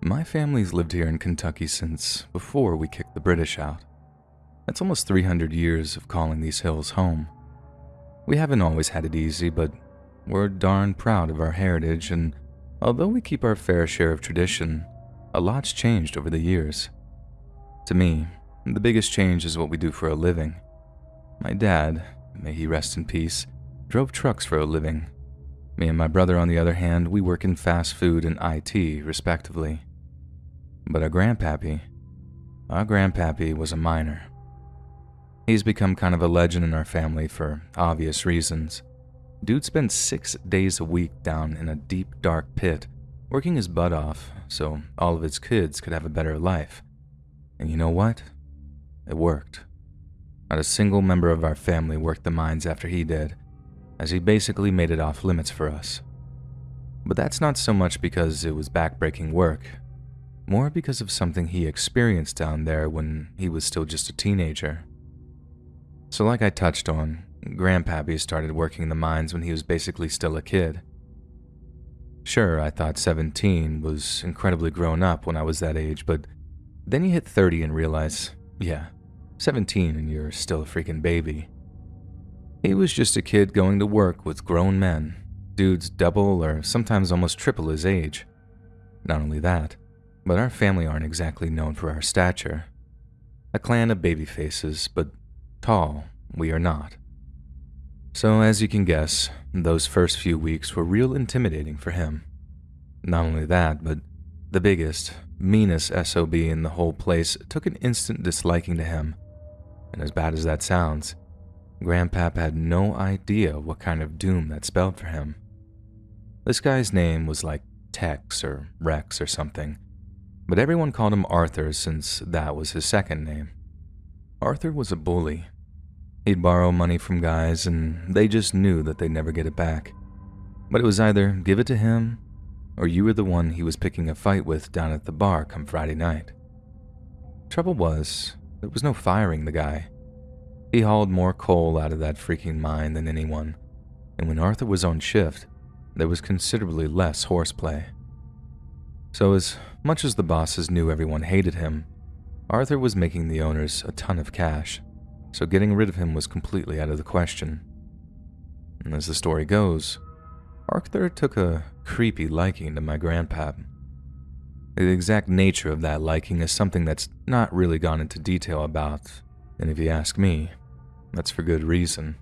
My family's lived here in Kentucky since before we kicked the British out. That's almost 300 years of calling these hills home. We haven't always had it easy, but we're darn proud of our heritage, and although we keep our fair share of tradition, a lot's changed over the years. To me, the biggest change is what we do for a living. My dad, may he rest in peace, drove trucks for a living. Me and my brother, on the other hand, we work in fast food and IT, respectively. But our grandpappy was a miner. He's become kind of a legend in our family for obvious reasons. Dude spent 6 days a week down in a deep, dark pit, working his butt off so all of his kids could have a better life. And you know what? It worked. Not a single member of our family worked the mines after he did, as he basically made it off limits for us. But that's not so much because it was backbreaking work, more because of something he experienced down there when he was still just a teenager. So like I touched on, Grandpappy started working the mines when he was basically still a kid. Sure, I thought 17 was incredibly grown up when I was that age, but then you hit 30 and realize, yeah, 17 and you're still a freaking baby. He was just a kid going to work with grown men, dudes double or sometimes almost triple his age. Not only that, but our family aren't exactly known for our stature. A clan of baby faces, but tall we are not. So as you can guess, those first few weeks were real intimidating for him. Not only that, but the biggest, meanest SOB in the whole place took an instant disliking to him. And as bad as that sounds, Grandpap had no idea what kind of doom that spelled for him. This guy's name was like Tex or Rex or something, but everyone called him Arthur since that was his second name. Arthur was a bully. He'd borrow money from guys and they just knew that they'd never get it back. But it was either give it to him or you were the one he was picking a fight with down at the bar come Friday night. Trouble was, there was no firing the guy. He hauled more coal out of that freaking mine than anyone, and when Arthur was on shift, there was considerably less horseplay. So as much as the bosses knew everyone hated him, Arthur was making the owners a ton of cash, so getting rid of him was completely out of the question. And as the story goes, Arthur took a creepy liking to my grandpap. The exact nature of that liking is something that's not really gone into detail about, and if you ask me, that's for good reason.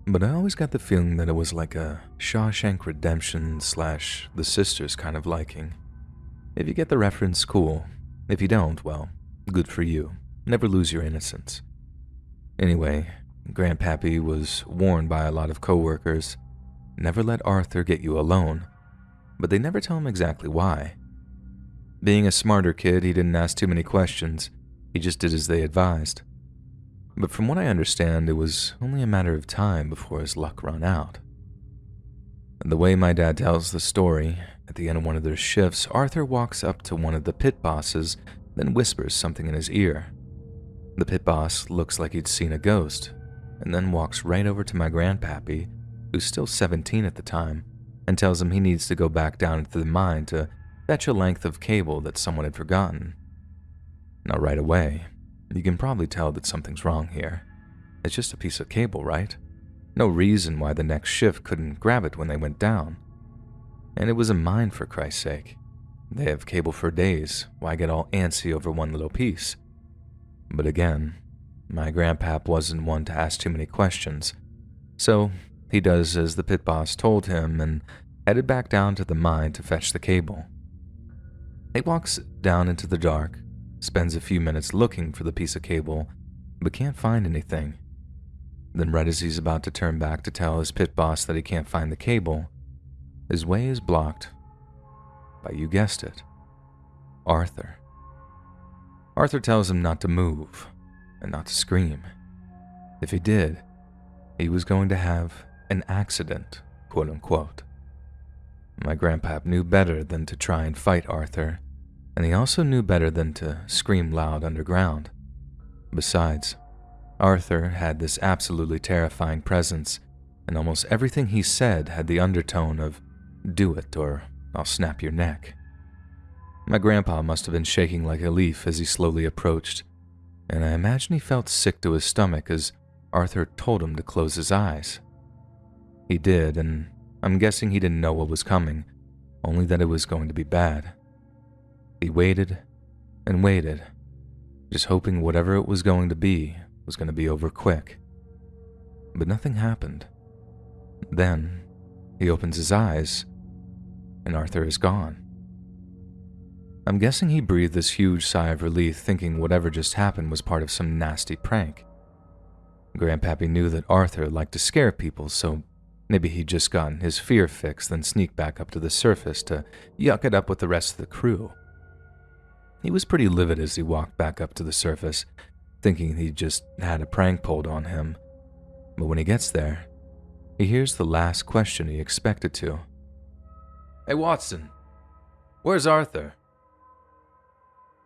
But I always got the feeling that it was like a Shawshank Redemption / The Sisters kind of liking. If you get the reference, cool. If you don't, well, good for you. Never lose your innocence. Anyway, Grandpappy was warned by a lot of coworkers, never let Arthur get you alone, but they never tell him exactly why. Being a smarter kid, he didn't ask too many questions, he just did as they advised. But from what I understand, it was only a matter of time before his luck ran out. The way my dad tells the story, at the end of one of their shifts, Arthur walks up to one of the pit bosses, then whispers something in his ear. The pit boss looks like he'd seen a ghost, and then walks right over to my grandpappy, who's still 17 at the time, and tells him he needs to go back down into the mine to fetch a length of cable that someone had forgotten. Now right away, you can probably tell that something's wrong here. It's just a piece of cable, right? No reason why the next shift couldn't grab it when they went down. And it was a mine, for Christ's sake. They have cable for days, why get all antsy over one little piece? But again, my grandpap wasn't one to ask too many questions, so he does as the pit boss told him and headed back down to the mine to fetch the cable. He walks down into the dark, spends a few minutes looking for the piece of cable, but can't find anything. Then right as he's about to turn back to tell his pit boss that he can't find the cable, his way is blocked by, you guessed it, Arthur. Arthur tells him not to move and not to scream. If he did, he was going to have an accident, quote unquote. My grandpap knew better than to try and fight Arthur, and he also knew better than to scream loud underground. Besides, Arthur had this absolutely terrifying presence, and almost everything he said had the undertone of, "Do it or I'll snap your neck." My grandpa must have been shaking like a leaf as he slowly approached, and I imagine he felt sick to his stomach as Arthur told him to close his eyes. He did, and I'm guessing he didn't know what was coming, only that it was going to be bad. He waited and waited, just hoping whatever it was going to be over quick. But nothing happened. Then, he opens his eyes, and Arthur is gone. I'm guessing he breathed this huge sigh of relief, thinking whatever just happened was part of some nasty prank. Grandpappy knew that Arthur liked to scare people, so maybe he'd just gotten his fear fix, then sneaked back up to the surface to yuck it up with the rest of the crew. He was pretty livid as he walked back up to the surface, thinking he'd just had a prank pulled on him. But when he gets there, he hears the last question he expected to. "Hey, Watson, where's Arthur?"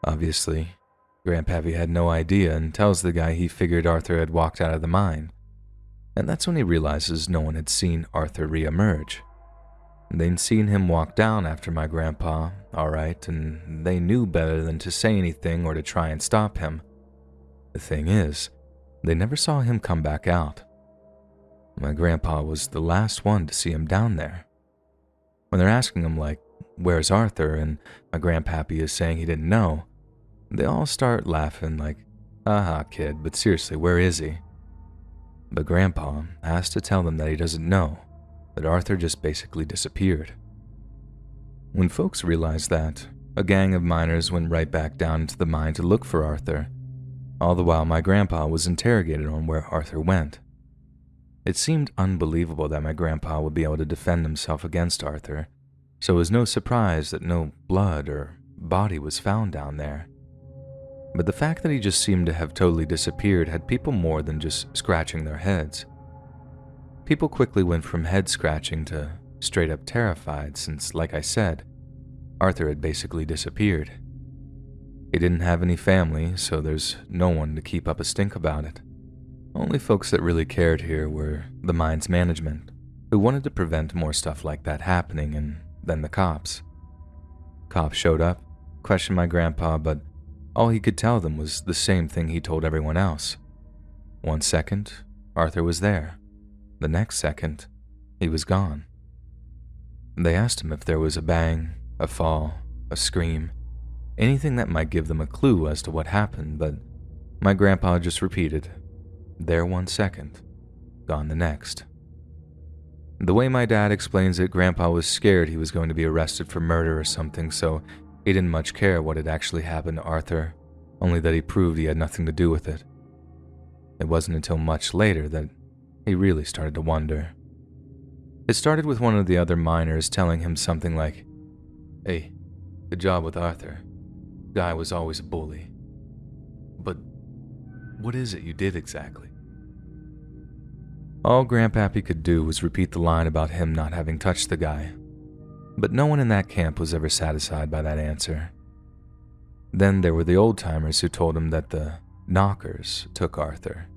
Obviously, Grandpappy had no idea and tells the guy he figured Arthur had walked out of the mine. And that's when he realizes no one had seen Arthur re-emerge. They'd seen him walk down after my grandpa, alright, and they knew better than to say anything or to try and stop him. The thing is, they never saw him come back out. My grandpa was the last one to see him down there. When they're asking him, like, "Where's Arthur?" and my grandpappy is saying he didn't know, they all start laughing like, "Haha, kid, but seriously, where is he?" But Grandpa has to tell them that he doesn't know, that Arthur just basically disappeared. When folks realized that, a gang of miners went right back down into the mine to look for Arthur, all the while my grandpa was interrogated on where Arthur went. It seemed unbelievable that my grandpa would be able to defend himself against Arthur, so it was no surprise that no blood or body was found down there. But the fact that he just seemed to have totally disappeared had people more than just scratching their heads. People quickly went from head scratching to straight up terrified since, like I said, Arthur had basically disappeared. He didn't have any family, so there's no one to keep up a stink about it. Only folks that really cared here were the mine's management, who wanted to prevent more stuff like that happening, and then the cops. Cops showed up, questioned my grandpa, but all he could tell them was the same thing he told everyone else. 1 second, Arthur was there. The next second, he was gone. They asked him if there was a bang, a fall, a scream, anything that might give them a clue as to what happened, but my grandpa just repeated, "There 1 second, gone the next." The way my dad explains it, Grandpa was scared he was going to be arrested for murder or something, so he didn't much care what had actually happened to Arthur, only that he proved he had nothing to do with it. It wasn't until much later that he really started to wonder. It started with one of the other miners telling him something like, "Hey, good job with Arthur. Guy was always a bully. But what is it you did exactly?" All Grandpappy could do was repeat the line about him not having touched the guy, but no one in that camp was ever satisfied by that answer. Then there were the old-timers who told him that the knockers took Arthur.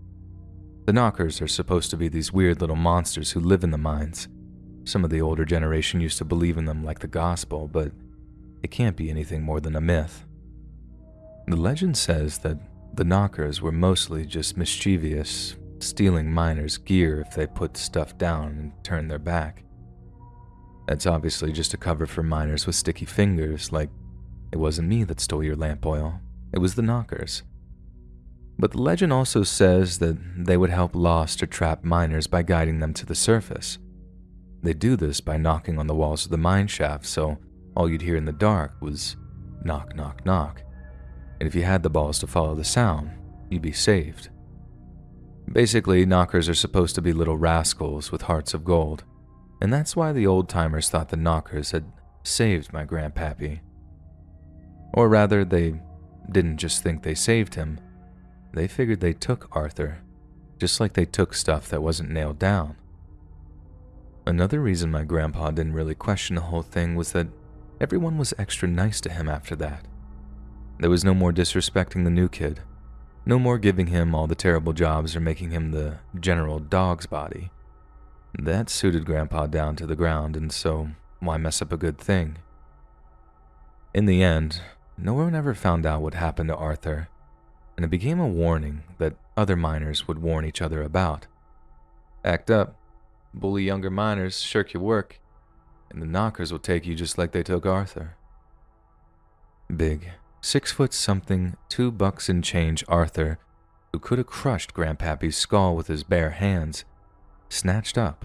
The knockers are supposed to be these weird little monsters who live in the mines. Some of the older generation used to believe in them like the gospel, but it can't be anything more than a myth. The legend says that the knockers were mostly just mischievous, stealing miners' gear if they put stuff down and turned their back. That's obviously just a cover for miners with sticky fingers, like, "It wasn't me that stole your lamp oil, it was the knockers." But the legend also says that they would help lost or trapped miners by guiding them to the surface. They do this by knocking on the walls of the mine shaft, so all you'd hear in the dark was knock, knock, knock. And if you had the balls to follow the sound, you'd be saved. Basically, knockers are supposed to be little rascals with hearts of gold, and that's why the old-timers thought the knockers had saved my grandpappy. Or rather, they didn't just think they saved him, they figured they took Arthur, just like they took stuff that wasn't nailed down. Another reason my grandpa didn't really question the whole thing was that everyone was extra nice to him after that. There was no more disrespecting the new kid, no more giving him all the terrible jobs or making him the general dog's body. That suited Grandpa down to the ground, and so why mess up a good thing? In the end, no one ever found out what happened to Arthur, and it became a warning that other miners would warn each other about. Act up, bully younger miners, shirk your work, and the knockers will take you just like they took Arthur. Big, 6 foot something, $2 and change Arthur, who could have crushed Grandpappy's skull with his bare hands, snatched up,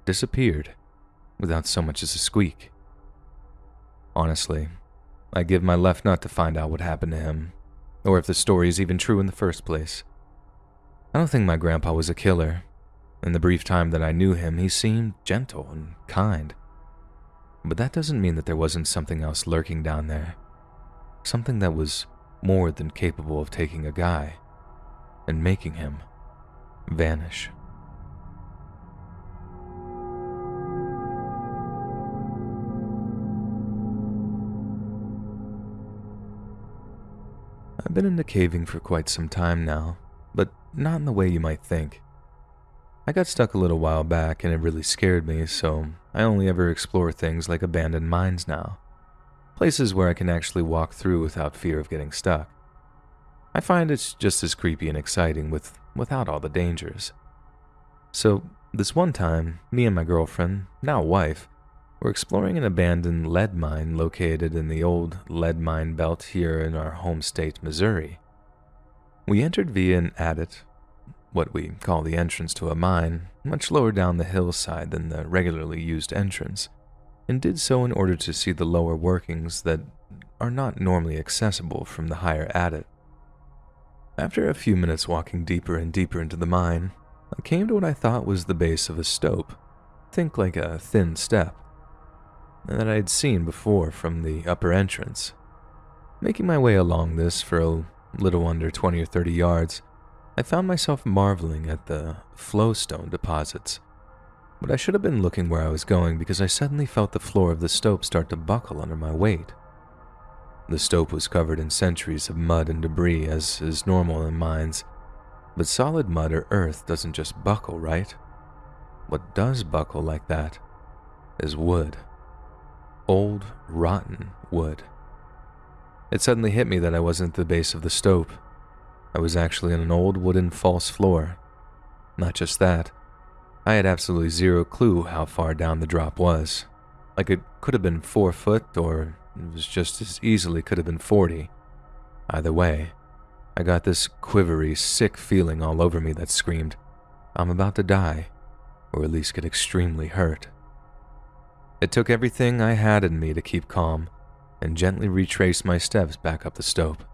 disappeared, without so much as a squeak. Honestly, I'd give my left nut to find out what happened to him, or if the story is even true in the first place. I don't think my grandpa was a killer. In the brief time that I knew him, he seemed gentle and kind. But that doesn't mean that there wasn't something else lurking down there. Something that was more than capable of taking a guy and making him vanish. I've been into caving for quite some time now, but not in the way you might think. I got stuck a little while back and it really scared me, so I only ever explore things like abandoned mines now. Places where I can actually walk through without fear of getting stuck. I find it's just as creepy and exciting without all the dangers. So, this one time, me and my girlfriend, now wife, were exploring an abandoned lead mine located in the old lead mine belt here in our home state, Missouri. We entered via an adit, what we call the entrance to a mine, much lower down the hillside than the regularly used entrance, and did so in order to see the lower workings that are not normally accessible from the higher adit. After a few minutes walking deeper and deeper into the mine, I came to what I thought was the base of a stope, think like a thin step, that I had seen before from the upper entrance. Making my way along this for a little under 20 or 30 yards, I found myself marveling at the flowstone deposits. But I should have been looking where I was going because I suddenly felt the floor of the stope start to buckle under my weight. The stope was covered in centuries of mud and debris, as is normal in mines, but solid mud or earth doesn't just buckle, right? What does buckle like that is wood. Old, rotten wood. It suddenly hit me that I wasn't at the base of the stope. I was actually on an old wooden false floor. Not just that, I had absolutely zero clue how far down the drop was. Like it could have been 4 foot, or it was just as easily could have been 40. Either way, I got this quivery, sick feeling all over me that screamed, I'm about to die, or at least get extremely hurt. It took everything I had in me to keep calm and gently retrace my steps back up the stope.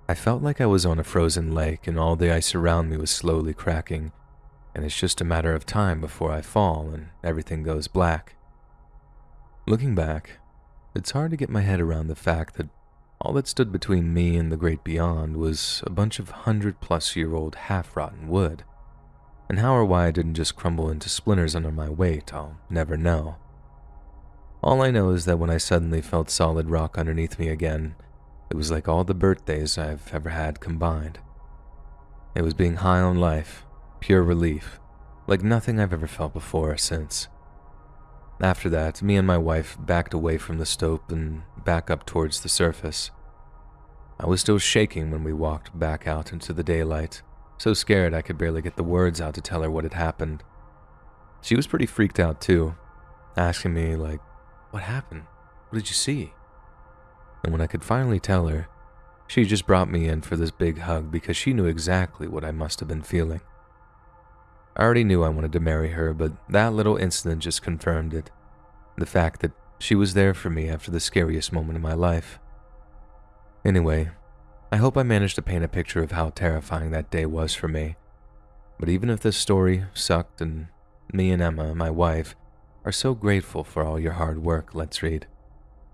I felt like I was on a frozen lake and all the ice around me was slowly cracking, and it's just a matter of time before I fall and everything goes black. Looking back, it's hard to get my head around the fact that all that stood between me and the great beyond was a bunch of 100-plus-year-old half-rotten wood, and how or why I didn't just crumble into splinters under my weight, I'll never know. All I know is that when I suddenly felt solid rock underneath me again, it was like all the birthdays I've ever had combined. It was being high on life, pure relief, like nothing I've ever felt before or since. After that, me and my wife backed away from the stope and back up towards the surface. I was still shaking when we walked back out into the daylight, so scared I could barely get the words out to tell her what had happened. She was pretty freaked out too, asking me like, what happened? What did you see? And when I could finally tell her, she just brought me in for this big hug because she knew exactly what I must have been feeling. I already knew I wanted to marry her, but that little incident just confirmed it. The fact that she was there for me after the scariest moment of my life. Anyway, I hope I managed to paint a picture of how terrifying that day was for me. But even if this story sucked, and me and Emma, my wife, are so grateful for all your hard work, Let's Read.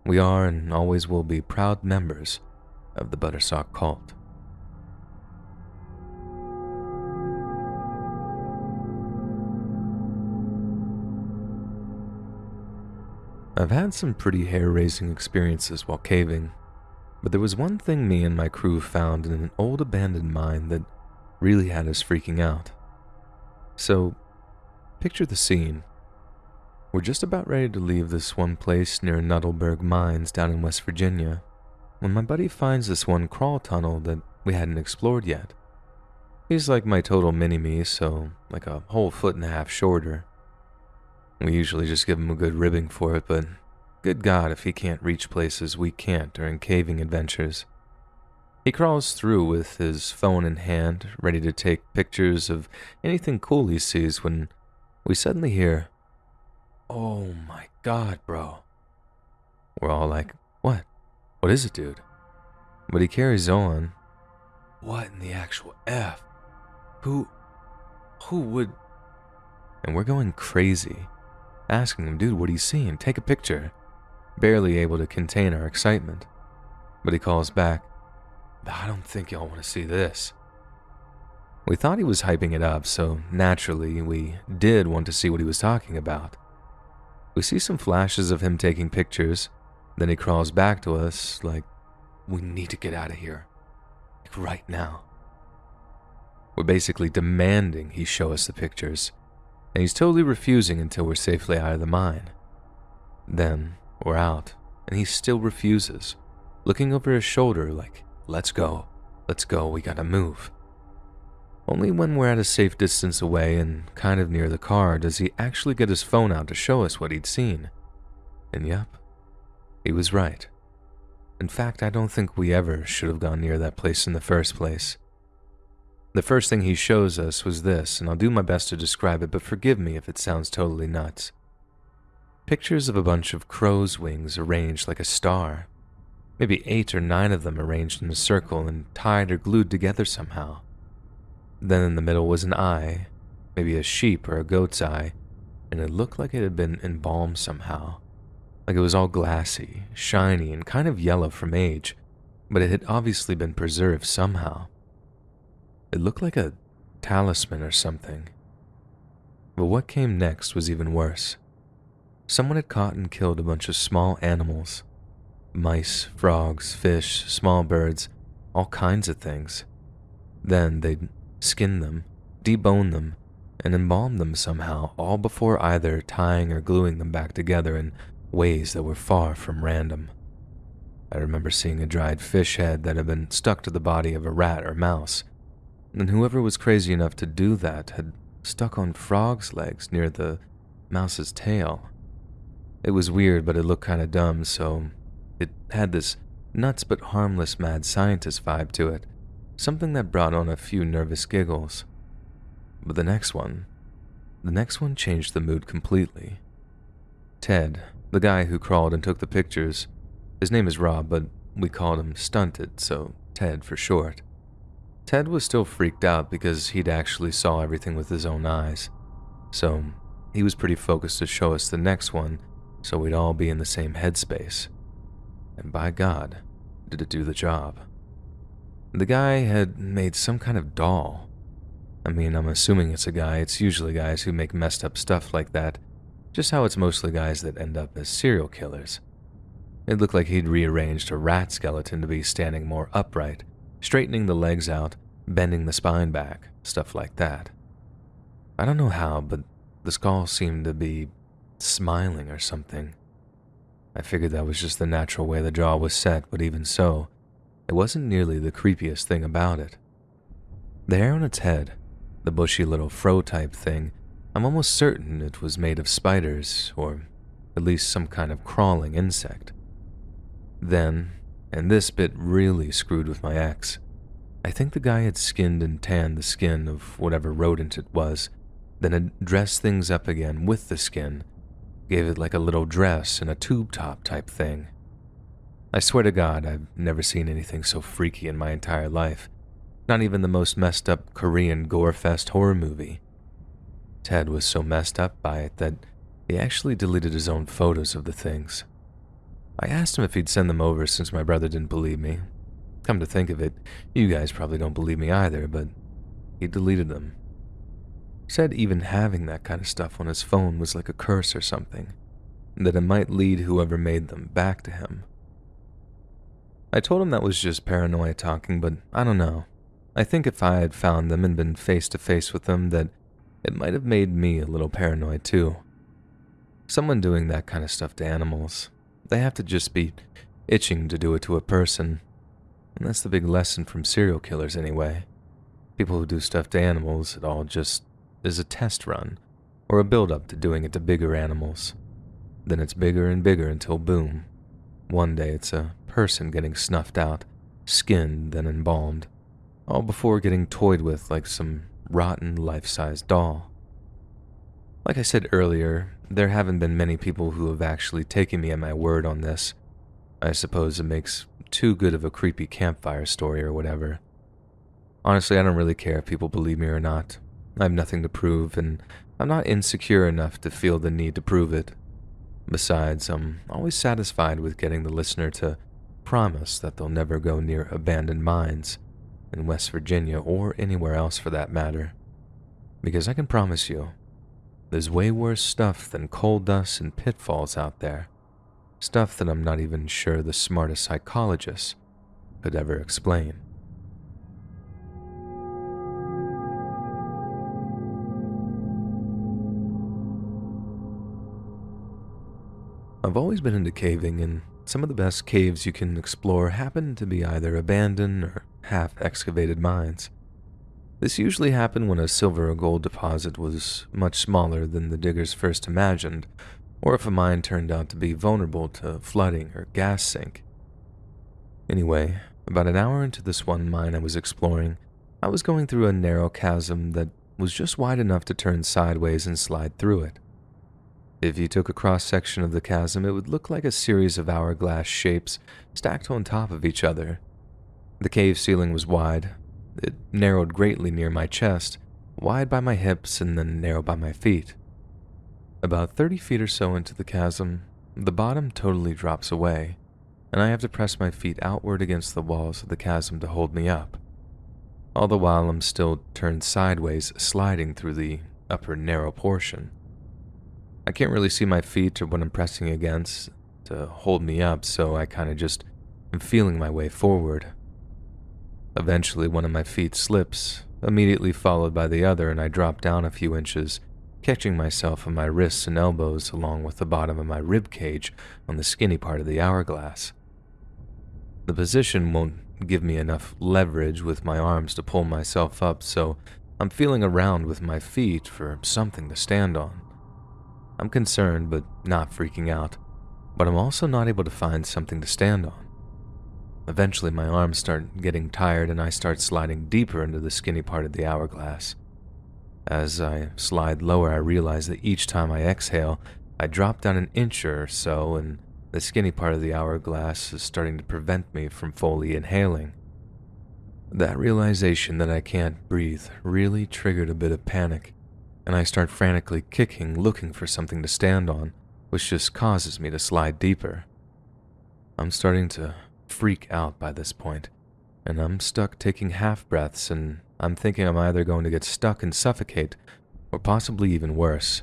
We are and always will be proud members of the Buttersock cult. I've had some pretty hair-raising experiences while caving, but there was one thing me and my crew found in an old abandoned mine that really had us freaking out. So, picture the scene. We're just about ready to leave this one place near Nuttleburg Mines down in West Virginia when my buddy finds this one crawl tunnel that we hadn't explored yet. He's like my total mini-me, so like a whole 1.5 feet shorter. We usually just give him a good ribbing for it, but good God if he can't reach places we can't during caving adventures. He crawls through with his phone in hand, ready to take pictures of anything cool he sees when we suddenly hear, "Oh my God, bro." We're all like, "What? What is it, dude?" But he carries on. "What in the actual F? Who would..." And we're going crazy, asking him, "Dude, what are you seeing? Take a picture." Barely able to contain our excitement. But he calls back, "I don't think y'all want to see this." We thought he was hyping it up, so naturally we did want to see what he was talking about. We see some flashes of him taking pictures, then he crawls back to us like, "We need to get out of here. Like right now." We're basically demanding he show us the pictures, and he's totally refusing until we're safely out of the mine. Then we're out, and he still refuses, looking over his shoulder like, let's go, we gotta move." Only when we're at a safe distance away and kind of near the car does he actually get his phone out to show us what he'd seen. And yep, he was right. In fact, I don't think we ever should have gone near that place in the first place. The first thing he shows us was this, and I'll do my best to describe it, but forgive me if it sounds totally nuts. Pictures of a bunch of crow's wings arranged like a star. Maybe 8 or 9 of them arranged in a circle and tied or glued together somehow. Then in the middle was an eye, maybe a sheep or a goat's eye, and it looked like it had been embalmed somehow. Like it was all glassy, shiny, and kind of yellow from age, but it had obviously been preserved somehow. It looked like a talisman or something. But what came next was even worse. Someone had caught and killed a bunch of small animals. Mice, frogs, fish, small birds, all kinds of things. Then they'd skin them, debone them, and embalm them somehow, all before either tying or gluing them back together in ways that were far from random. I remember seeing a dried fish head that had been stuck to the body of a rat or mouse, and whoever was crazy enough to do that had stuck on frog's legs near the mouse's tail. It was weird, but it looked kind of dumb, so it had this nuts but harmless mad scientist vibe to it, something that brought on a few nervous giggles. But the next one changed the mood completely. Ted, the guy who crawled and took the pictures, his name is Rob, but we called him Stunted, so Ted for short. Ted was still freaked out because he'd actually saw everything with his own eyes, so he was pretty focused to show us the next one so we'd all be in the same headspace. And by God, did it do the job. The guy had made some kind of doll. I mean, I'm assuming it's a guy. It's usually guys who make messed up stuff like that, just how it's mostly guys that end up as serial killers. It looked like he'd rearranged a rat skeleton to be standing more upright, straightening the legs out, bending the spine back, stuff like that. I don't know how, but the skull seemed to be smiling or something. I figured that was just the natural way the jaw was set, but even so, it wasn't nearly the creepiest thing about it. The hair on its head, the bushy little fro-type thing, I'm almost certain it was made of spiders, or at least some kind of crawling insect. Then, and this bit really screwed with my ex, I think the guy had skinned and tanned the skin of whatever rodent it was, then had dressed things up again with the skin, gave it like a little dress and a tube top type thing. I swear to God, I've never seen anything so freaky in my entire life, not even the most messed up Korean gore-fest horror movie. Ted was so messed up by it that he actually deleted his own photos of the things. I asked him if he'd send them over since my brother didn't believe me. Come to think of it, you guys probably don't believe me either, but he deleted them. Said even having that kind of stuff on his phone was like a curse or something, and that it might lead whoever made them back to him. I told him that was just paranoia talking, but I don't know. I think if I had found them and been face to face with them, that it might have made me a little paranoid too. Someone doing that kind of stuff to animals, they have to just be itching to do it to a person. And that's the big lesson from serial killers anyway. People who do stuff to animals, it all just is a test run, or a build-up to doing it to bigger animals. Then it's bigger and bigger until boom. One day it's a person getting snuffed out, skinned, then embalmed, all before getting toyed with like some rotten life-size doll. Like I said earlier, there haven't been many people who have actually taken me at my word on this. I suppose it makes too good of a creepy campfire story or whatever. Honestly, I don't really care if people believe me or not. I have nothing to prove, and I'm not insecure enough to feel the need to prove it. Besides, I'm always satisfied with getting the listener to promise that they'll never go near abandoned mines in West Virginia or anywhere else for that matter. Because I can promise you, there's way worse stuff than coal dust and pitfalls out there. Stuff that I'm not even sure the smartest psychologists could ever explain. I've always been into caving, and some of the best caves you can explore happen to be either abandoned or half-excavated mines. This usually happened when a silver or gold deposit was much smaller than the diggers first imagined, or if a mine turned out to be vulnerable to flooding or gas sink. Anyway, about an hour into this one mine I was exploring, I was going through a narrow chasm that was just wide enough to turn sideways and slide through it. If you took a cross-section of the chasm, it would look like a series of hourglass shapes stacked on top of each other. The cave ceiling was wide. It narrowed greatly near my chest, wide by my hips and then narrow by my feet. About 30 feet or so into the chasm, the bottom totally drops away, and I have to press my feet outward against the walls of the chasm to hold me up. All the while I'm still turned sideways, sliding through the upper narrow portion. I can't really see my feet or what I'm pressing against to hold me up, so I kind of just am feeling my way forward. Eventually, one of my feet slips, immediately followed by the other, and I drop down a few inches, catching myself on my wrists and elbows along with the bottom of my rib cage on the skinny part of the hourglass. The position won't give me enough leverage with my arms to pull myself up, so I'm feeling around with my feet for something to stand on. I'm concerned, but not freaking out, but I'm also not able to find something to stand on. Eventually, my arms start getting tired and I start sliding deeper into the skinny part of the hourglass. As I slide lower, I realize that each time I exhale, I drop down an inch or so, and the skinny part of the hourglass is starting to prevent me from fully inhaling. That realization that I can't breathe really triggered a bit of panic, and I start frantically kicking, looking for something to stand on, which just causes me to slide deeper. I'm starting to freak out by this point, and I'm stuck taking half breaths, and I'm thinking I'm either going to get stuck and suffocate, or possibly even worse,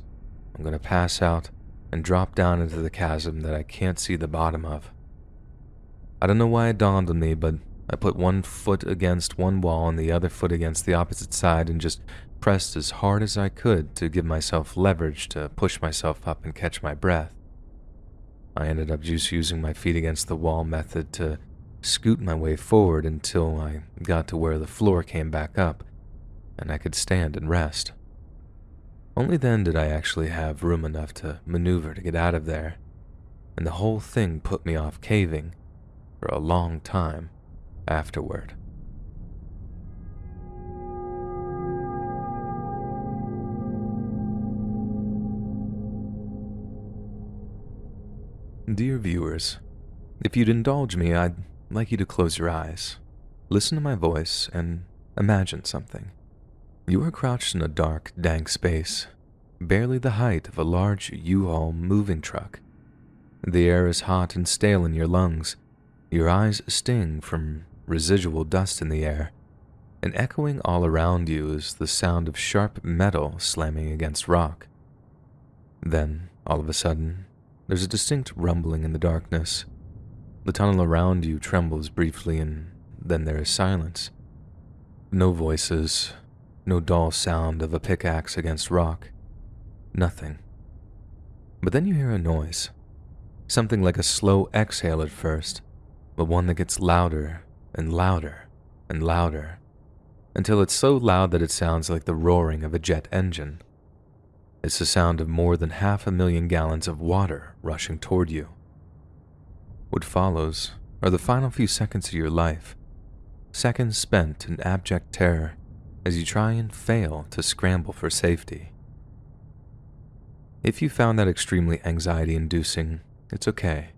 I'm going to pass out and drop down into the chasm that I can't see the bottom of. I don't know why it dawned on me, but I put one foot against one wall and the other foot against the opposite side and just pressed as hard as I could to give myself leverage to push myself up and catch my breath. I ended up just using my feet against the wall method to scoot my way forward until I got to where the floor came back up and I could stand and rest. Only then did I actually have room enough to maneuver to get out of there, and the whole thing put me off caving for a long time afterward. Dear viewers, if you'd indulge me, I'd like you to close your eyes, listen to my voice, and imagine something. You are crouched in a dark, dank space, barely the height of a large U-Haul moving truck. The air is hot and stale in your lungs. Your eyes sting from residual dust in the air, and echoing all around you is the sound of sharp metal slamming against rock. Then, all of a sudden, there's a distinct rumbling in the darkness. The tunnel around you trembles briefly, and then there is silence. No voices, no dull sound of a pickaxe against rock. Nothing. But then you hear a noise. Something like a slow exhale at first, but one that gets louder and louder and louder, until it's so loud that it sounds like the roaring of a jet engine. It's the sound of more than 500,000 gallons of water rushing toward you. What follows are the final few seconds of your life, seconds spent in abject terror as you try and fail to scramble for safety. If you found that extremely anxiety-inducing, it's okay.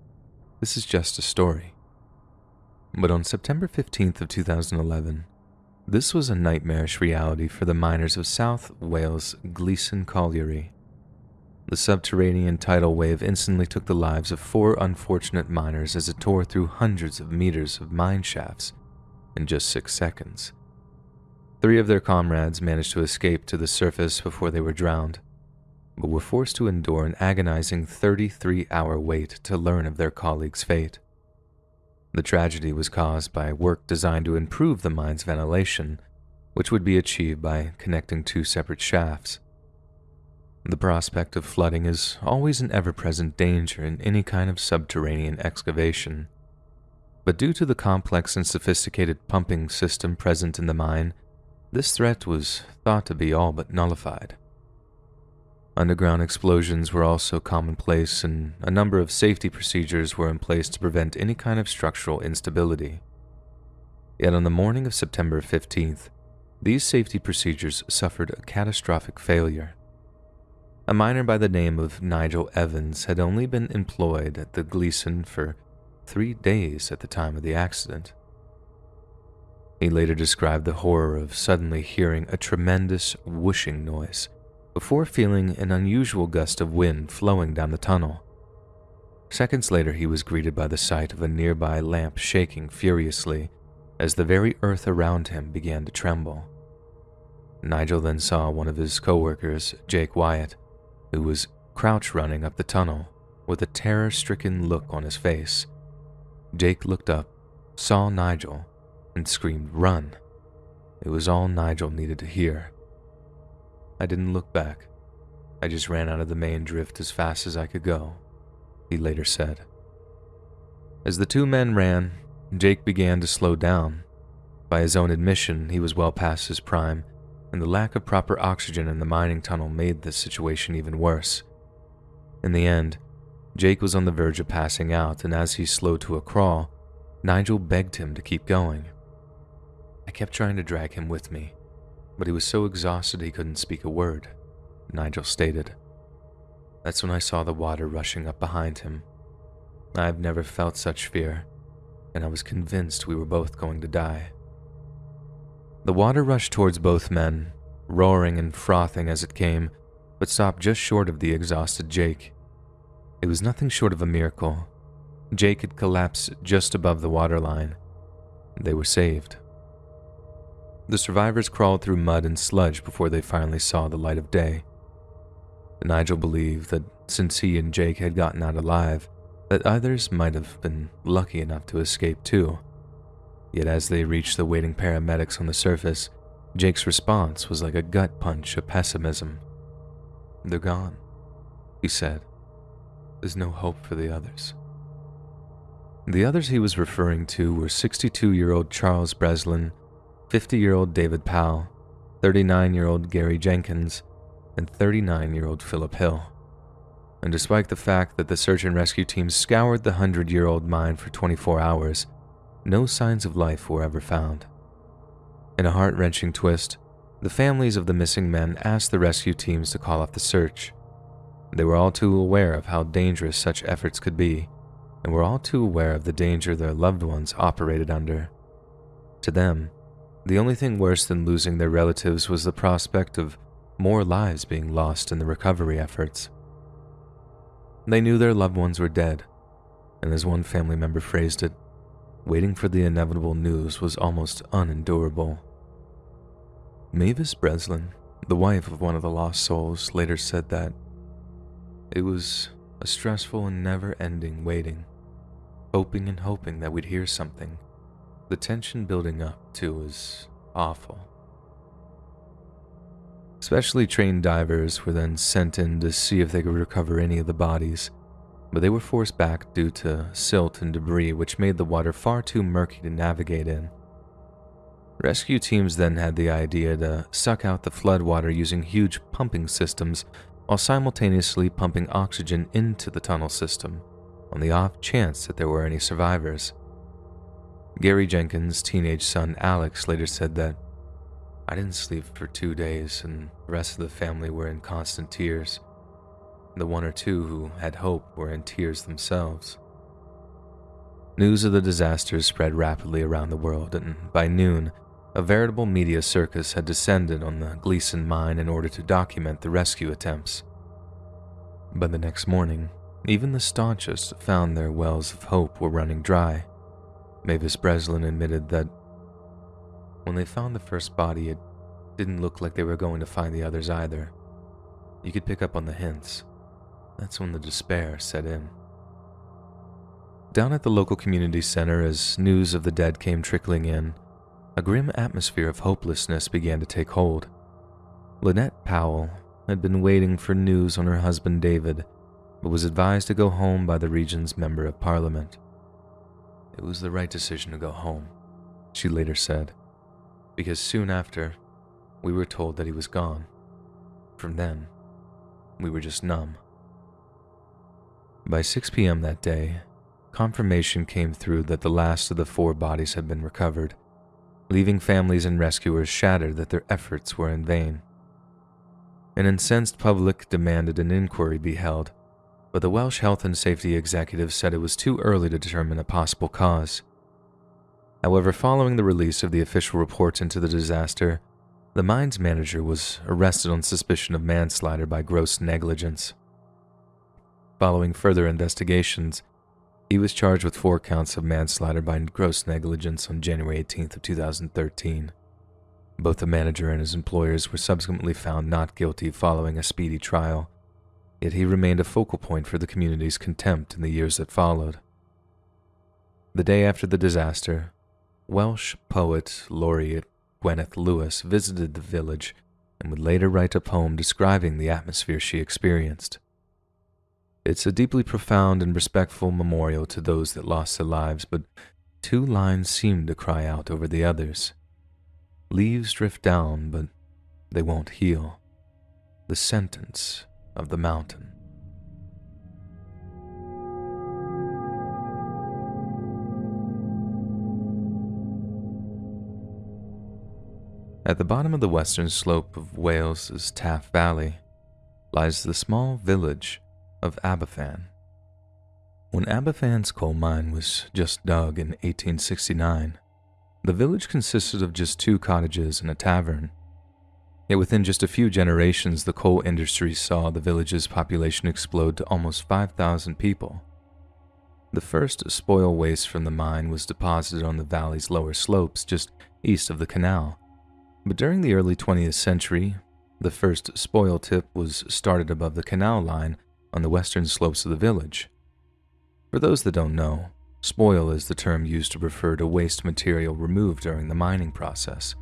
This is just a story. But on September 15th of 2011, this was a nightmarish reality for the miners of South Wales' Gleeson Colliery. The subterranean tidal wave instantly took the lives of 4 unfortunate miners as it tore through hundreds of meters of mine shafts in just 6 seconds. 3 of their comrades managed to escape to the surface before they were drowned, but were forced to endure an agonizing 33-hour wait to learn of their colleagues' fate. The tragedy was caused by work designed to improve the mine's ventilation, which would be achieved by connecting 2 separate shafts. The prospect of flooding is always an ever-present danger in any kind of subterranean excavation, but due to the complex and sophisticated pumping system present in the mine, this threat was thought to be all but nullified. Underground explosions were also commonplace, and a number of safety procedures were in place to prevent any kind of structural instability. Yet on the morning of September 15th, these safety procedures suffered a catastrophic failure. A miner by the name of Nigel Evans had only been employed at the Gleeson for 3 days at the time of the accident. He later described the horror of suddenly hearing a tremendous whooshing noise before feeling an unusual gust of wind flowing down the tunnel. Seconds later, he was greeted by the sight of a nearby lamp shaking furiously as the very earth around him began to tremble. Nigel then saw one of his co-workers, Jake Wyatt, who was crouch running up the tunnel with a terror-stricken look on his face. Jake looked up, saw Nigel, and screamed, "Run!" It was all Nigel needed to hear. "I didn't look back. I just ran out of the main drift as fast as I could go," he later said. As the 2 men ran, Jake began to slow down. By his own admission, he was well past his prime, and the lack of proper oxygen in the mining tunnel made this situation even worse. In the end, Jake was on the verge of passing out, and as he slowed to a crawl, Nigel begged him to keep going. "I kept trying to drag him with me, but he was so exhausted he couldn't speak a word," Nigel stated. "That's when I saw the water rushing up behind him. I've never felt such fear, and I was convinced we were both going to die." The water rushed towards both men, roaring and frothing as it came, but stopped just short of the exhausted Jake. It was nothing short of a miracle. Jake had collapsed just above the waterline. They were saved. The survivors crawled through mud and sludge before they finally saw the light of day. Nigel believed that since he and Jake had gotten out alive, that others might have been lucky enough to escape too. Yet as they reached the waiting paramedics on the surface, Jake's response was like a gut punch of pessimism. "They're gone," he said. "There's no hope for the others." The others he was referring to were 62-year-old Charles Breslin, 50-year-old David Powell, 39-year-old Gary Jenkins, and 39-year-old Philip Hill. And despite the fact that the search and rescue team scoured the 100-year-old mine for 24 hours, no signs of life were ever found. In a heart-wrenching twist, the families of the missing men asked the rescue teams to call off the search. They were all too aware of how dangerous such efforts could be, and were all too aware of the danger their loved ones operated under. To them, the only thing worse than losing their relatives was the prospect of more lives being lost in the recovery efforts. They knew their loved ones were dead, and as one family member phrased it, waiting for the inevitable news was almost unendurable. Mavis Breslin, the wife of one of the lost souls, later said that it was a stressful and never-ending waiting, hoping and hoping that we'd hear something. The tension building up, too, was awful. Specially trained divers were then sent in to see if they could recover any of the bodies, but they were forced back due to silt and debris, which made the water far too murky to navigate in. Rescue teams then had the idea to suck out the floodwater using huge pumping systems while simultaneously pumping oxygen into the tunnel system on the off chance that there were any survivors. Gary Jenkins' teenage son Alex later said that, "I didn't sleep for 2 days and the rest of the family were in constant tears. The one or two who had hope were in tears themselves." News of the disaster spread rapidly around the world, and by noon, a veritable media circus had descended on the Gleason mine in order to document the rescue attempts. But the next morning, even the staunchest found their wells of hope were running dry. Mavis Breslin admitted that when they found the first body, it didn't look like they were going to find the others either. You could pick up on the hints. That's when the despair set in. Down at the local community center, as news of the dead came trickling in, a grim atmosphere of hopelessness began to take hold. Lynette Powell had been waiting for news on her husband David, but was advised to go home by the region's member of parliament. "It was the right decision to go home," she later said, "because soon after, we were told that he was gone. From then, we were just numb." By 6 p.m. that day, confirmation came through that the last of the 4 bodies had been recovered, leaving families and rescuers shattered that their efforts were in vain. An incensed public demanded an inquiry be held, but the Welsh Health and Safety Executive said it was too early to determine a possible cause. However, following the release of the official reports into the disaster, the mine's manager was arrested on suspicion of manslaughter by gross negligence. Following further investigations, he was charged with 4 counts of manslaughter by gross negligence on January 18th of 2013. Both the manager and his employers were subsequently found not guilty following a speedy trial, yet he remained a focal point for the community's contempt in the years that followed. The day after the disaster, Welsh poet laureate Gwyneth Lewis visited the village and would later write a poem describing the atmosphere she experienced. It's a deeply profound and respectful memorial to those that lost their lives, but 2 lines seem to cry out over the others. Leaves drift down, but they won't heal. The sentence of the mountain. At the bottom of the western slope of Wales's Taff Valley lies the small village of Aberfan. When Aberfan's coal mine was just dug in 1869, the village consisted of just 2 cottages and a tavern. Yet within just a few generations, the coal industry saw the village's population explode to almost 5,000 people. The first spoil waste from the mine was deposited on the valley's lower slopes just east of the canal, but during the early 20th century, the first spoil tip was started above the canal line on the western slopes of the village. For those that don't know, spoil is the term used to refer to waste material removed during the mining process.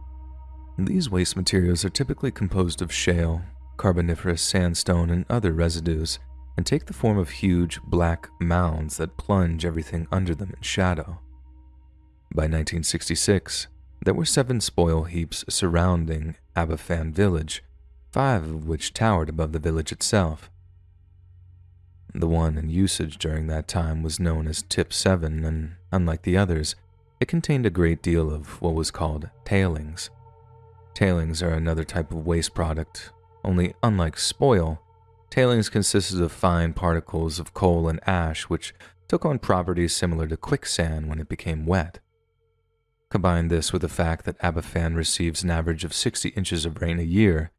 These waste materials are typically composed of shale, carboniferous sandstone, and other residues, and take the form of huge black mounds that plunge everything under them in shadow. By 1966, there were 7 spoil heaps surrounding Aberfan village, 5 of which towered above the village itself. The one in usage during that time was known as Tip 7, and unlike the others, it contained a great deal of what was called tailings. Tailings are another type of waste product, only unlike spoil, tailings consisted of fine particles of coal and ash which took on properties similar to quicksand when it became wet. Combine this with the fact that Aberfan receives an average of 60 inches of rain a year,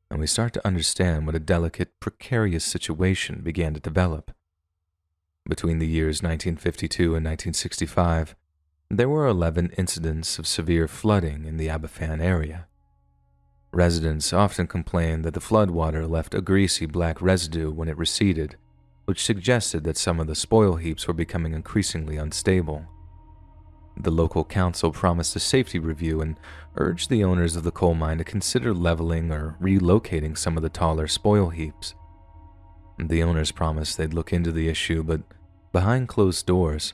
and we start to understand what a delicate, precarious situation began to develop. Between the years 1952 and 1965, there were 11 incidents of severe flooding in the Aberfan area. Residents often complained that the floodwater left a greasy black residue when it receded, which suggested that some of the spoil heaps were becoming increasingly unstable. The local council promised a safety review and urged the owners of the coal mine to consider leveling or relocating some of the taller spoil heaps. The owners promised they'd look into the issue, but behind closed doors,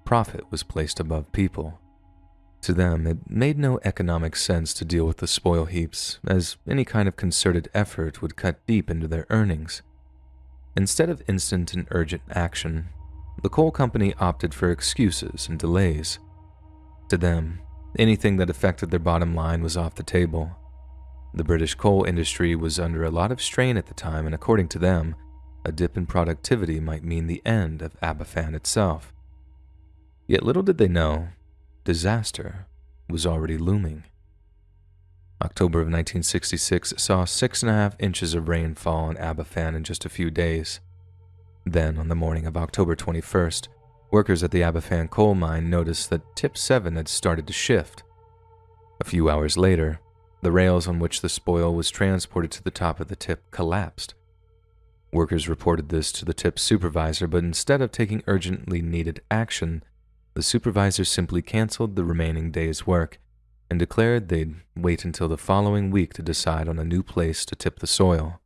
profit was placed above people. To them, it made no economic sense to deal with the spoil heaps, as any kind of concerted effort would cut deep into their earnings. Instead of instant and urgent action, the coal company opted for excuses and delays. To them, anything that affected their bottom line was off the table. The British coal industry was under a lot of strain at the time, and according to them, a dip in productivity might mean the end of Aberfan itself. Yet little did they know, disaster was already looming. October of 1966 saw 6.5 inches of rainfall in Aberfan in just a few days. Then, on the morning of October 21st, workers at the Aberfan coal mine noticed that Tip 7 had started to shift. A few hours later, the rails on which the spoil was transported to the top of the tip collapsed. Workers reported this to the tip supervisor, but instead of taking urgently needed action, the supervisor simply canceled the remaining day's work and declared they'd wait until the following week to decide on a new place to tip the soil.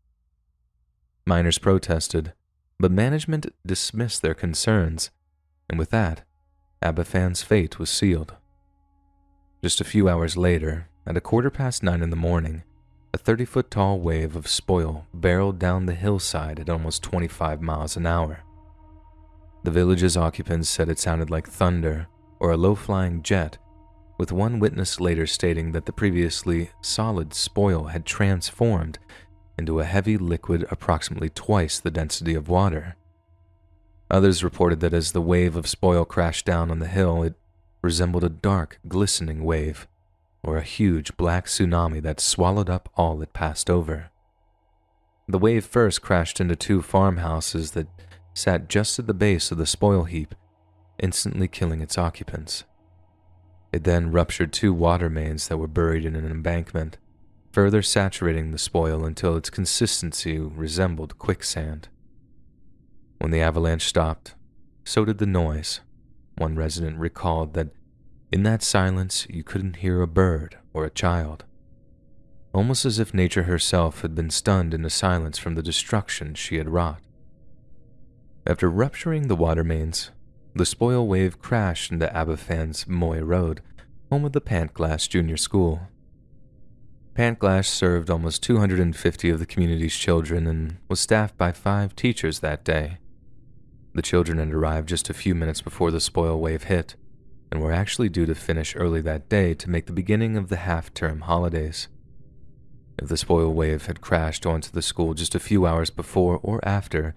Miners protested, but management dismissed their concerns, and with that, Aberfan's fate was sealed. Just a few hours later, at 9:15 in the morning, a 30-foot-tall wave of spoil barreled down the hillside at almost 25 miles an hour. The village's occupants said it sounded like thunder or a low-flying jet, with one witness later stating that the previously solid spoil had transformed into a heavy liquid approximately twice the density of water. Others reported that as the wave of spoil crashed down on the hill, it resembled a dark, glistening wave, or a huge black tsunami that swallowed up all it passed over. The wave first crashed into 2 farmhouses that sat just at the base of the spoil heap, instantly killing its occupants. It then ruptured 2 water mains that were buried in an embankment, further saturating the spoil until its consistency resembled quicksand. When the avalanche stopped, so did the noise. One resident recalled that in that silence you couldn't hear a bird or a child, almost as if nature herself had been stunned into silence from the destruction she had wrought. After rupturing the water mains, the spoil wave crashed into Aberfan's Moy Road, home of the Pantglass Junior School. Pantglass served almost 250 of the community's children and was staffed by 5 teachers that day. The children had arrived just a few minutes before the spoil wave hit, and were actually due to finish early that day to make the beginning of the half-term holidays. If the spoil wave had crashed onto the school just a few hours before or after,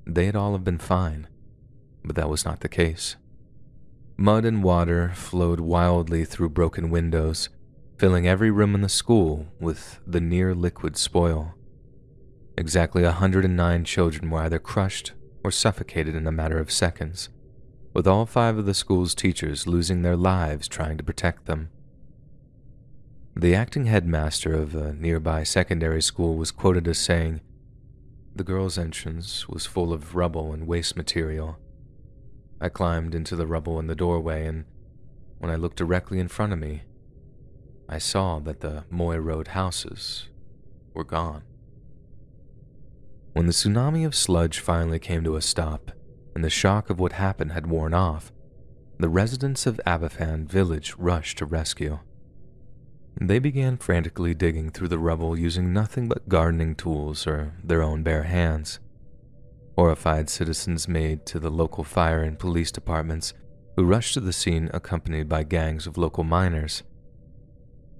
they'd all have been fine, but that was not the case. Mud and water flowed wildly through broken windows, filling every room in the school with the near-liquid spoil. Exactly 109 children were either crushed or suffocated in a matter of seconds, with all 5 of the school's teachers losing their lives trying to protect them. The acting headmaster of a nearby secondary school was quoted as saying, "The girls' entrance was full of rubble and waste material. I climbed into the rubble in the doorway, and when I looked directly in front of me, I saw that the Moy Road houses were gone." When the tsunami of sludge finally came to a stop, and the shock of what happened had worn off, the residents of Aberfan village rushed to rescue. They began frantically digging through the rubble using nothing but gardening tools or their own bare hands. Horrified citizens made to the local fire and police departments, who rushed to the scene accompanied by gangs of local miners.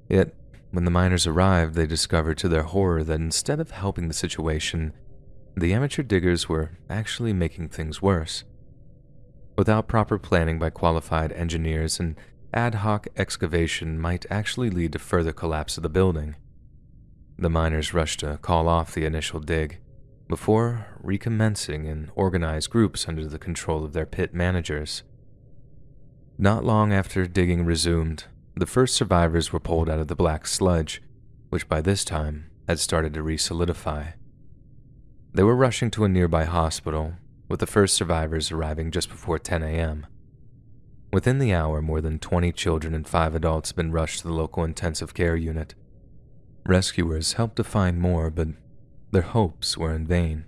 Yet, when the miners arrived, they discovered to their horror that instead of helping the situation, the amateur diggers were actually making things worse. Without proper planning by qualified engineers, an ad hoc excavation might actually lead to further collapse of the building. The miners rushed to call off the initial dig, before recommencing in organized groups under the control of their pit managers. Not long after digging resumed, the first survivors were pulled out of the black sludge, which by this time had started to re-solidify. They were rushing to a nearby hospital, with the first survivors arriving just before 10 a.m. Within the hour, more than 20 children and 5 adults had been rushed to the local intensive care unit. Rescuers helped to find more, but their hopes were in vain.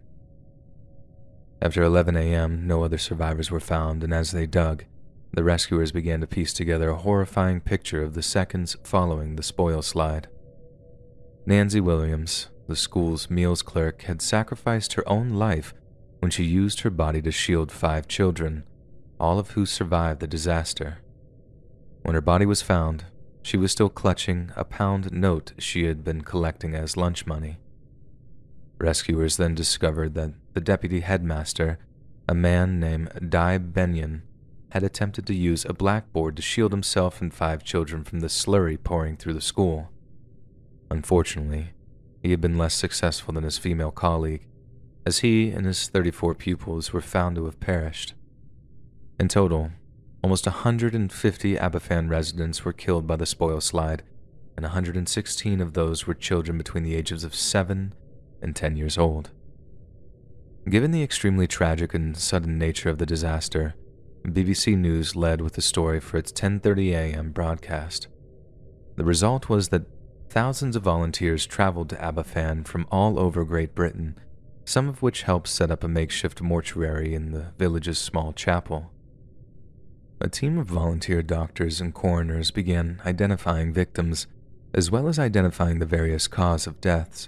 After 11 a.m., no other survivors were found, and as they dug, the rescuers began to piece together a horrifying picture of the seconds following the spoil slide. Nancy Williams, the school's meals clerk, had sacrificed her own life when she used her body to shield 5 children, all of who survived the disaster. When her body was found, she was still clutching a pound note she had been collecting as lunch money. Rescuers then discovered that the deputy headmaster, a man named Di Benyon, had attempted to use a blackboard to shield himself and 5 children from the slurry pouring through the school. Unfortunately, he had been less successful than his female colleague, as he and his 34 pupils were found to have perished. In total, almost 150 Aberfan residents were killed by the spoil slide, and 116 of those were children between the ages of 7 and 10 years old. Given the extremely tragic and sudden nature of the disaster, BBC News led with the story for its 10:30 a.m. broadcast. The result was that thousands of volunteers traveled to Aberfan from all over Great Britain, some of which helped set up a makeshift mortuary in the village's small chapel. A team of volunteer doctors and coroners began identifying victims, as well as identifying the various cause of deaths.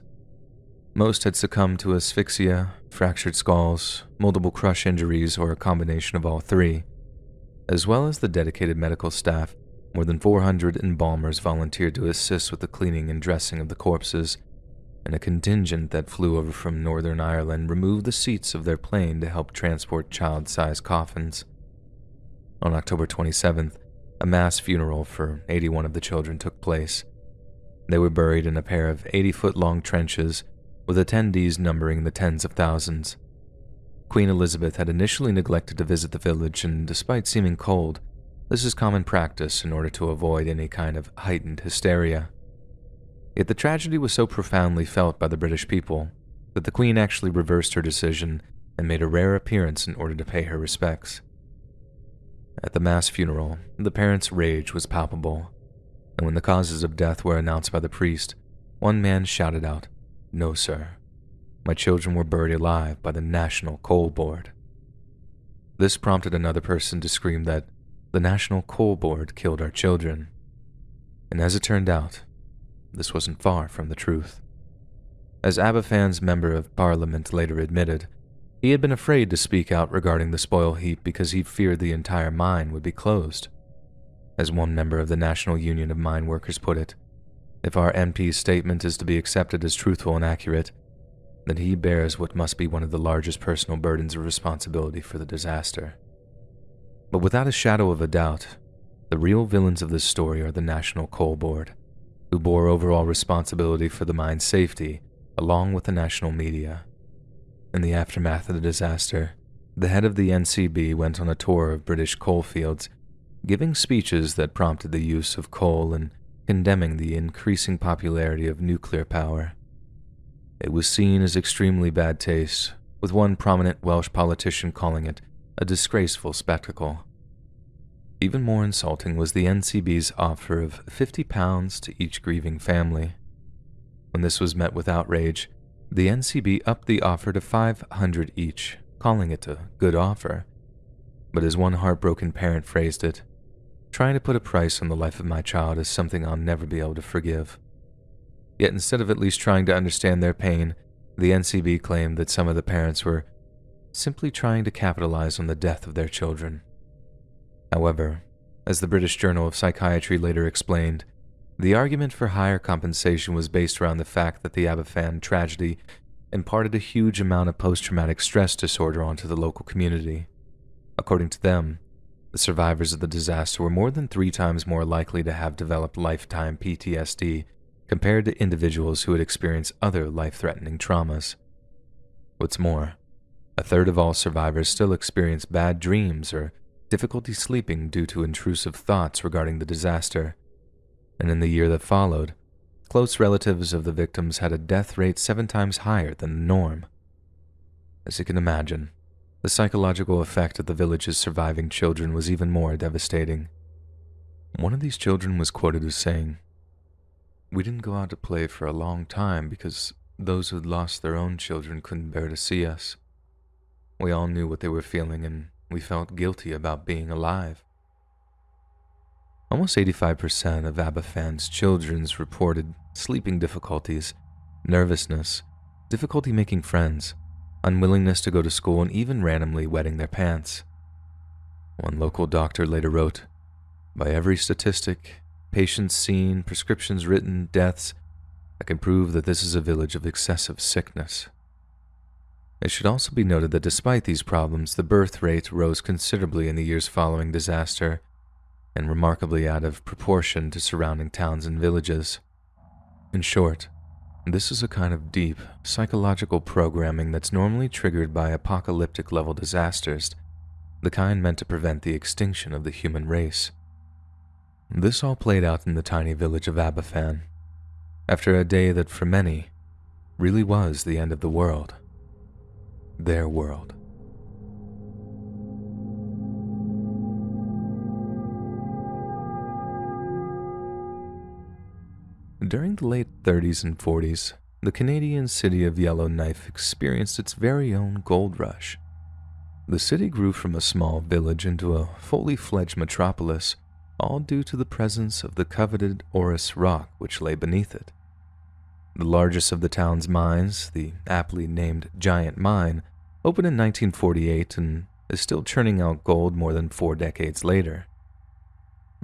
Most had succumbed to asphyxia, fractured skulls, multiple crush injuries, or a combination of all 3. As well as the dedicated medical staff, more than 400 embalmers volunteered to assist with the cleaning and dressing of the corpses, and a contingent that flew over from Northern Ireland removed the seats of their plane to help transport child-sized coffins. On October 27th, a mass funeral for 81 of the children took place. They were buried in a pair of 80-foot-long trenches, with attendees numbering the tens of thousands. Queen Elizabeth had initially neglected to visit the village, and despite seeming cold, this is common practice in order to avoid any kind of heightened hysteria. Yet the tragedy was so profoundly felt by the British people that the Queen actually reversed her decision and made a rare appearance in order to pay her respects. At the mass funeral, the parents' rage was palpable, and when the causes of death were announced by the priest, one man shouted out, "No, sir. My children were buried alive by the National Coal Board." This prompted another person to scream that the National Coal Board killed our children. And as it turned out, this wasn't far from the truth. As Aberfan's Member of Parliament later admitted, he had been afraid to speak out regarding the spoil heap because he feared the entire mine would be closed. As one member of the National Union of Mine Workers put it, if our MP's statement is to be accepted as truthful and accurate, then he bears what must be one of the largest personal burdens of responsibility for the disaster. But without a shadow of a doubt, the real villains of this story are the National Coal Board, who bore overall responsibility for the mine's safety, along with the national media. In the aftermath of the disaster, the head of the NCB went on a tour of British coal fields, giving speeches that prompted the use of coal and condemning the increasing popularity of nuclear power. It was seen as extremely bad taste, with one prominent Welsh politician calling it a disgraceful spectacle. Even more insulting was the NCB's offer of £50 to each grieving family. When this was met with outrage, the NCB upped the offer to £500 each, calling it a good offer. But as one heartbroken parent phrased it, "Trying to put a price on the life of my child is something I'll never be able to forgive." Yet instead of at least trying to understand their pain, the NCB claimed that some of the parents were simply trying to capitalize on the death of their children. However, as the British Journal of Psychiatry later explained, the argument for higher compensation was based around the fact that the Aberfan tragedy imparted a huge amount of post-traumatic stress disorder onto the local community. According to them, the survivors of the disaster were more than 3 times more likely to have developed lifetime PTSD compared to individuals who had experienced other life-threatening traumas. What's more, a third of all survivors still experience bad dreams or difficulty sleeping due to intrusive thoughts regarding the disaster. And in the year that followed, close relatives of the victims had a death rate 7 times higher than the norm. As you can imagine, The psychological effect of the village's surviving children was even more devastating. One of these children was quoted as saying, "We didn't go out to play for a long time because those who'd lost their own children couldn't bear to see us. We all knew what they were feeling and we felt guilty about being alive." Almost 85% of Abafan's children's reported sleeping difficulties, nervousness, difficulty making friends, unwillingness to go to school, and even randomly wetting their pants. One local doctor later wrote, "By every statistic, patients seen, prescriptions written, deaths, I can prove that this is a village of excessive sickness." It should also be noted that despite these problems, the birth rate rose considerably in the years following disaster, and remarkably out of proportion to surrounding towns and villages. In short, this is a kind of deep, psychological programming that's normally triggered by apocalyptic-level disasters, the kind meant to prevent the extinction of the human race. This all played out in the tiny village of Abafan, after a day that for many really was the end of the world. Their world. During the late 30s and 40s, the Canadian city of Yellowknife experienced its very own gold rush. The city grew from a small village into a fully fledged metropolis, all due to the presence of the coveted Orris Rock which lay beneath it. The largest of the town's mines, the aptly named Giant Mine, opened in 1948 and is still churning out gold more than 4 decades later.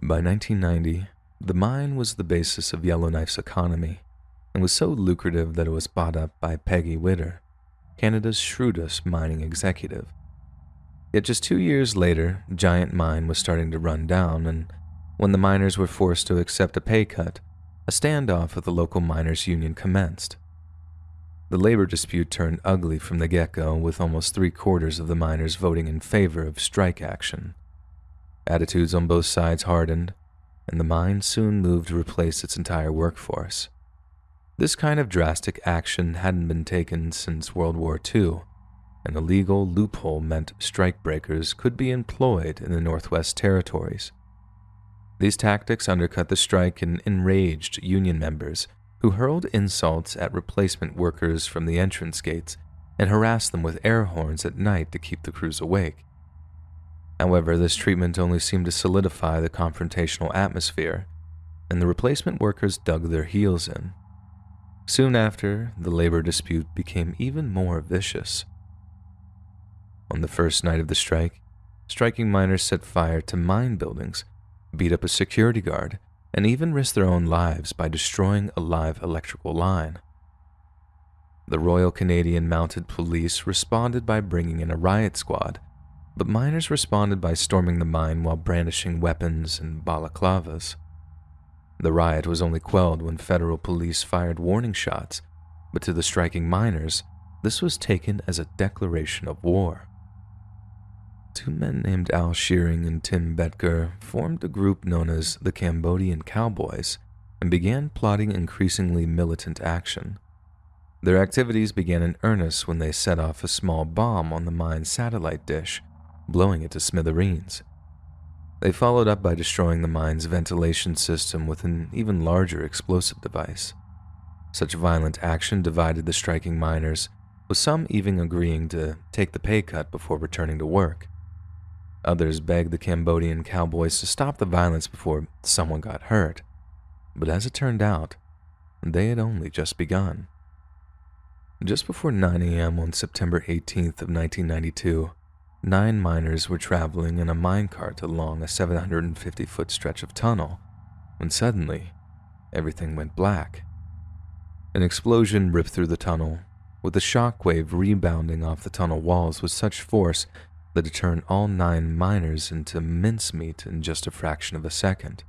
By 1990, the mine was the basis of Yellowknife's economy and was so lucrative that it was bought up by Peggy Witter, Canada's shrewdest mining executive. Yet just 2 years later, Giant Mine was starting to run down, and when the miners were forced to accept a pay cut, a standoff with the local miners' union commenced. The labor dispute turned ugly from the get-go, with almost 3/4 of the miners voting in favor of strike action. Attitudes on both sides hardened, and the mine soon moved to replace its entire workforce. This kind of drastic action hadn't been taken since World War II, and a legal loophole meant strikebreakers could be employed in the Northwest Territories. These tactics undercut the strike and enraged union members, who hurled insults at replacement workers from the entrance gates and harassed them with air horns at night to keep the crews awake. However, this treatment only seemed to solidify the confrontational atmosphere, and the replacement workers dug their heels in. Soon after, the labor dispute became even more vicious. On the first night of the strike, striking miners set fire to mine buildings, beat up a security guard, and even risked their own lives by destroying a live electrical line. The Royal Canadian Mounted Police responded by bringing in a riot squad, but miners responded by storming the mine while brandishing weapons and balaclavas. The riot was only quelled when federal police fired warning shots, but to the striking miners, this was taken as a declaration of war. 2 men named Al Shearing and Tim Betker formed a group known as the Cambodian Cowboys and began plotting increasingly militant action. Their activities began in earnest when they set off a small bomb on the mine's satellite dish, blowing it to smithereens. They followed up by destroying the mine's ventilation system with an even larger explosive device. Such violent action divided the striking miners, with some even agreeing to take the pay cut before returning to work. Others begged the Cambodian Cowboys to stop the violence before someone got hurt, but as it turned out, they had only just begun. Just before 9 a.m. on September 18th of 1992, 9 miners were traveling in a minecart along a 750-foot stretch of tunnel, when suddenly, everything went black. An explosion ripped through the tunnel, with the shockwave rebounding off the tunnel walls with such force that it turned all 9 miners into mincemeat in just a fraction of a second.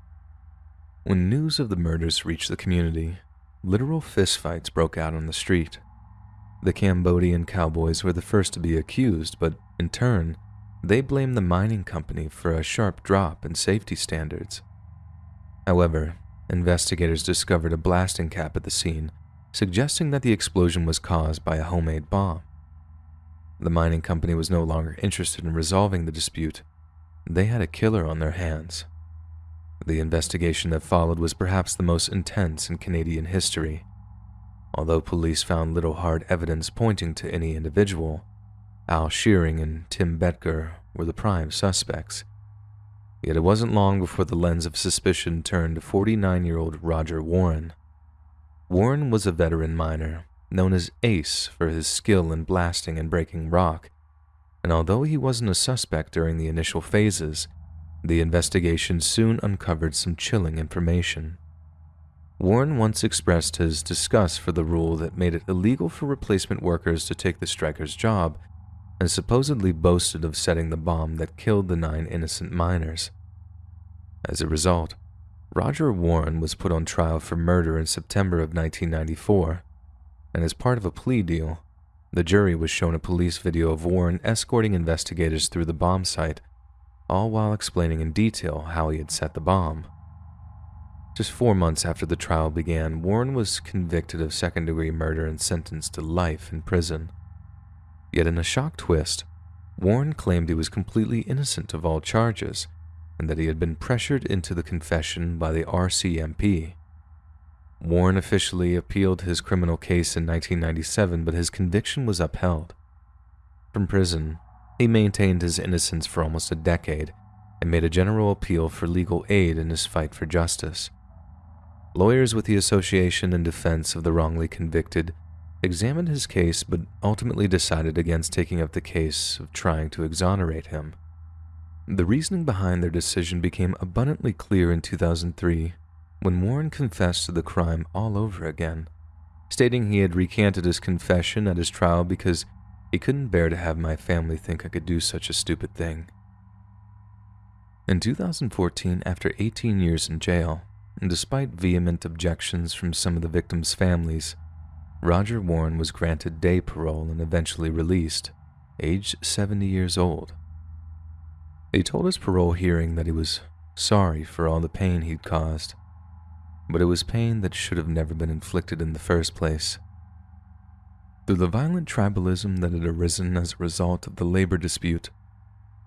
When news of the murders reached the community, literal fistfights broke out on the street. The Cambodian Cowboys were the first to be accused, but in turn, they blamed the mining company for a sharp drop in safety standards. However, investigators discovered a blasting cap at the scene, suggesting that the explosion was caused by a homemade bomb. The mining company was no longer interested in resolving the dispute. They had a killer on their hands. The investigation that followed was perhaps the most intense in Canadian history. Although police found little hard evidence pointing to any individual, Al Shearing and Tim Betker were the prime suspects. Yet it wasn't long before the lens of suspicion turned to 49-year-old Roger Warren. Warren was a veteran miner, known as Ace for his skill in blasting and breaking rock, and although he wasn't a suspect during the initial phases, the investigation soon uncovered some chilling information. Warren once expressed his disgust for the rule that made it illegal for replacement workers to take the striker's job, and supposedly boasted of setting the bomb that killed the 9 innocent miners. As a result, Roger Warren was put on trial for murder in September of 1994, and as part of a plea deal, the jury was shown a police video of Warren escorting investigators through the bomb site, all while explaining in detail how he had set the bomb. Just 4 months after the trial began, Warren was convicted of second-degree murder and sentenced to life in prison. Yet in a shock twist, Warren claimed he was completely innocent of all charges and that he had been pressured into the confession by the RCMP. Warren officially appealed his criminal case in 1997, but his conviction was upheld. From prison, he maintained his innocence for almost a decade and made a general appeal for legal aid in his fight for justice. Lawyers with the Association in Defense of the Wrongly Convicted examined his case but ultimately decided against taking up the case of trying to exonerate him. The reasoning behind their decision became abundantly clear in 2003 when Warren confessed to the crime all over again, stating he had recanted his confession at his trial because he couldn't bear to have my family think I could do such a stupid thing. In 2014, after 18 years in jail, and despite vehement objections from some of the victims' families, Roger Warren was granted day parole and eventually released, aged 70 years old. He told his parole hearing that he was sorry for all the pain he'd caused, but it was pain that should have never been inflicted in the first place. Through the violent tribalism that had arisen as a result of the labor dispute,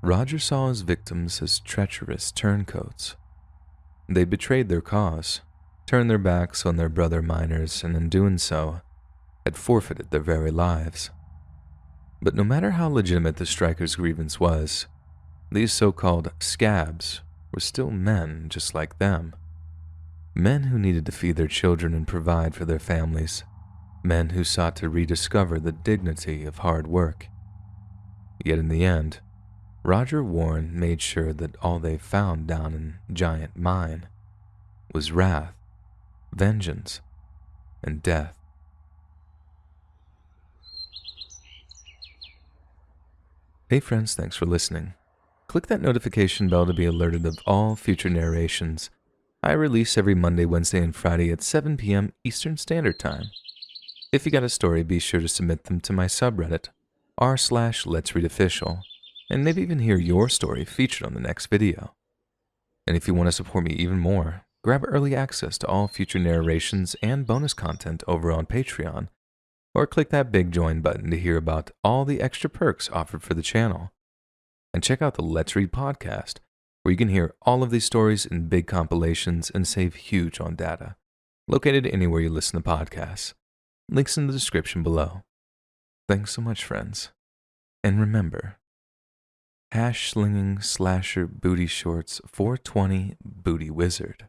Roger saw his victims as treacherous turncoats. They betrayed their cause, turned their backs on their brother miners, and in doing so, had forfeited their very lives. But no matter how legitimate the strikers' grievance was, these so-called scabs were still men just like them. Men who needed to feed their children and provide for their families. Men who sought to rediscover the dignity of hard work. Yet in the end, Roger Warren made sure that all they found down in Giant Mine was wrath, vengeance, and death. Hey friends, thanks for listening. Click that notification bell to be alerted of all future narrations. I release every Monday, Wednesday, and Friday at 7 p.m. Eastern Standard Time. If you got a story, be sure to submit them to my subreddit, r/letsreadofficial, and maybe even hear your story featured on the next video. And if you want to support me even more, grab early access to all future narrations and bonus content over on Patreon, or click that big join button to hear about all the extra perks offered for the channel. And check out the Let's Read podcast, where you can hear all of these stories in big compilations and save huge on data, located anywhere you listen to podcasts. Links in the description below. Thanks so much, friends. And remember, hash slinging slasher booty shorts 420 booty wizard.